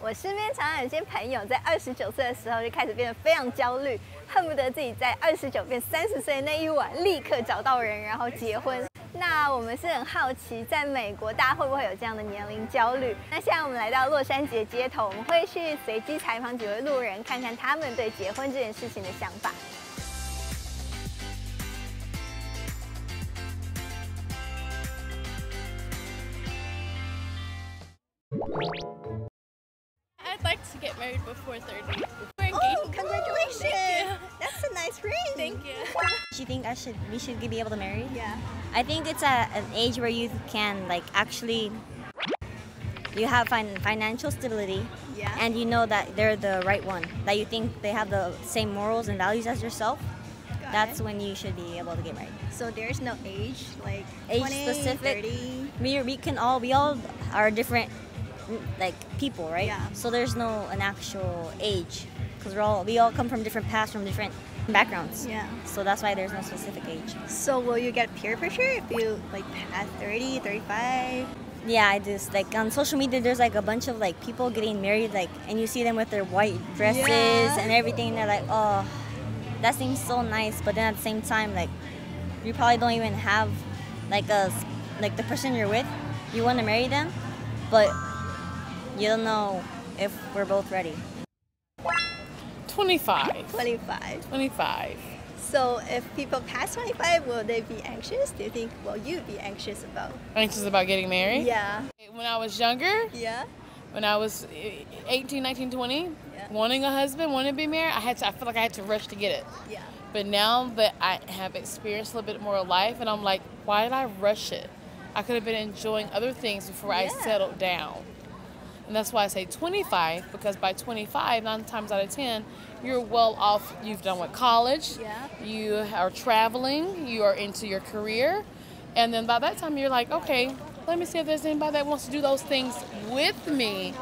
我身边常常有些朋友在29岁的时候就开始变得非常焦虑，恨不得自己在29变30岁那一晚立刻找到人，然后结婚。那我们是很好奇，在美国大家会不会有这样的年龄焦虑？那现在我们来到洛杉矶的街头，我们会去随机采访几位路人，看看他们对结婚这件事情的想法。I'd like to get married before 30. Oh, congratulations! That's a nice ring. Thank you. Do you think we should be able to marry? Yeah. I think it's an age where you can actually you have financial stability, Yeah. and you know that they're the right one. That you think they have the same morals and values as yourself. That's when you should be able to get married. So there's no age, like Age 20, specific. 30. We all are different, people, right? Yeah. So there's no an actual age, because we all come from different paths, from different backgrounds. Yeah. So that's why there's no specific age. So will you get peer pressure if you pass 30, 35? Yeah, I just on social media. There's a bunch of people getting married, and you see them with their white dresses and everything. And they're like, oh, that seems so nice. But then at the same time, you probably don't even have the person you're with. You want to marry them, but you don't know if we're both ready. 25. 25. 25. So if people pass 25, will they be anxious? Do you think, will you be anxious about? Anxious about getting married? Yeah. When I was younger, Yeah? when I was 18, 19, 20, Yeah. wanting a husband, wanting to be married, I feel like I had to rush to get it. Yeah. But now that I have experienced a little bit more of life, and I'm like, why did I rush it? I could have been enjoying other things before I settled down. And that's why I say 25, because by 25, 9 times out of 10, you're well off. You've done with college, you are traveling, you are into your career, and then by that time you're like, okay, let me see if there's anybody that wants to do those things with me.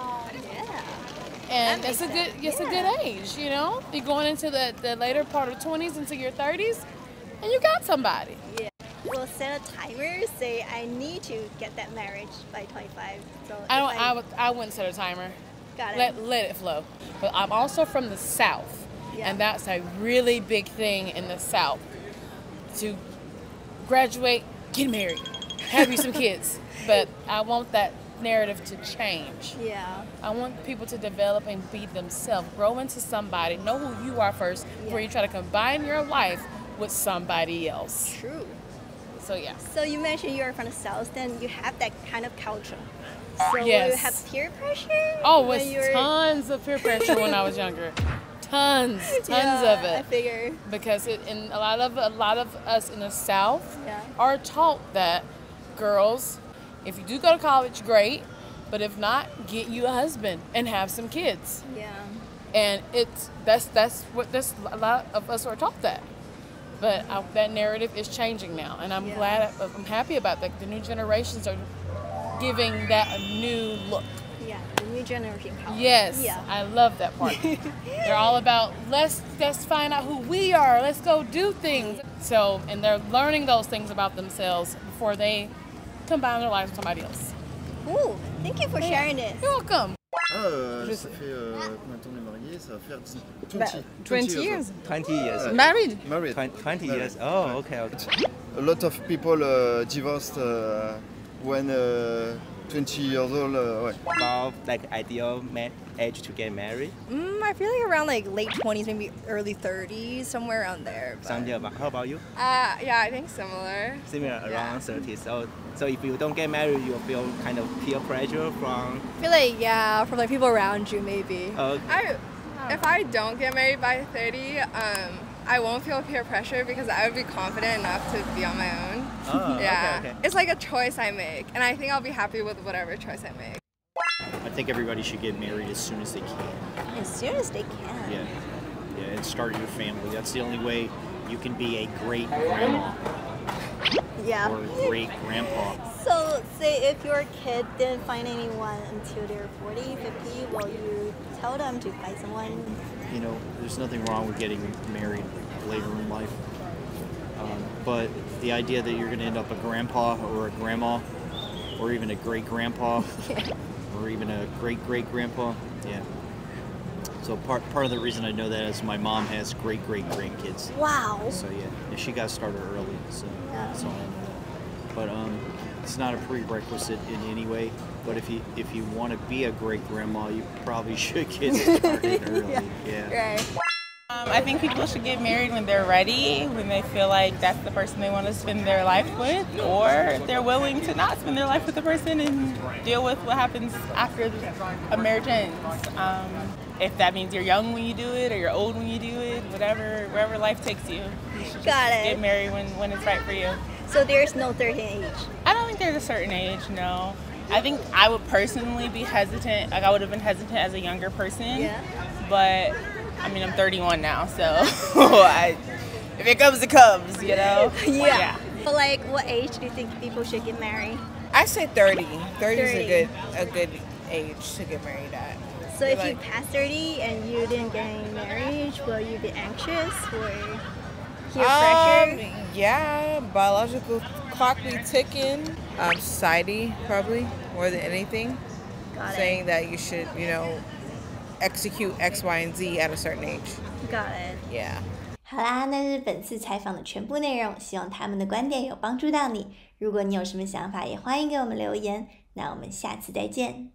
And it's a good age, you know? You're going into the later part of 20s into your 30s, and you got somebody. Yeah. We'll set a timer, say I need to get that marriage by 25. So I wouldn't set a timer. Got it. Let it flow. But I'm also from the South, and that's a really big thing in the South. To graduate, get married, have you some kids. But I want that narrative to change. Yeah. I want people to develop and be themselves, grow into somebody, know who you are first, before you try to combine your life with somebody else. True. So yeah. So you mentioned you're from the South, then you have that kind of culture. So will you have peer pressure? Oh, with tons of peer pressure when I was younger. Tons of it. I figure. Because a lot of us in the South are taught that girls, if you do go to college, great, but if not, get you a husband and have some kids. Yeah. And that's a lot of us are taught that. But that narrative is changing now, and I'm happy about that. The new generations are giving that a new look. Yeah, the new generation. Yes, I love that part. They're all about let's find out who we are. Let's go do things. So, and they're learning those things about themselves before they combine their lives with somebody else. Cool. Thank you for sharing this. You're welcome. Ça fait combien de temps on est mariés? Ça va faire 20 years. 20 years. Married? Married. 20 years. Oh, okay. A lot of people divorced when 20 years old. About ideal age to get married? I feel like around late 20s, maybe early 30s, somewhere around there. How about you? Yeah, I think similar. Similar, around 30. So if you don't get married, you feel kind of peer pressure from... I feel like, from people around you, maybe. If I don't get married by 30, I won't feel peer pressure because I would be confident enough to be on my own. Oh, okay. It's like a choice I make, and I think I'll be happy with whatever choice I make. I think everybody should get married as soon as they can. As soon as they can. Yeah, and start your family. That's the only way you can be a great grandma. Or a great grandpa. So, say if your kid didn't find anyone until they're 40, 50, will you tell them to find someone? You know, there's nothing wrong with getting married later in life. But the idea that you're going to end up a grandpa or a grandma or even a great grandpa or or even a great-great-grandpa. Yeah. So part of the reason I know that is my mom has great-great-grandkids. Wow. So yeah, she got started early, so that's all I know that. But it's not a prerequisite in any way. But if you want to be a great grandma, you probably should get started early. Yeah. Right. I think people should get married when they're ready, when they feel like that's the person they want to spend their life with, or if they're willing to not spend their life with the person and deal with what happens after a marriage ends. If that means you're young when you do it or you're old when you do it, wherever life takes you. You should just get married when it's right for you. So there's no certain age? I don't think there's a certain age, no. I think I would personally be hesitant, like I would have been hesitant as a younger person, but I mean, I'm 31 now, so if it comes, it comes, you know? Yeah. So like, what age do you think people should get married? I say 30. 30 is a good age to get married at. So if you pass 30 and you didn't get any marriage, will you be anxious or peer pressure? Yeah, biological clock be ticking. Society, probably, more than anything. Saying that you should, execute X, Y, and Z at a certain age. Got it. Yeah. 好啦，那是本次采访的全部内容，希望他们的观点有帮助到你。如果你有什么想法，也欢迎给我们留言。那我们下次再见。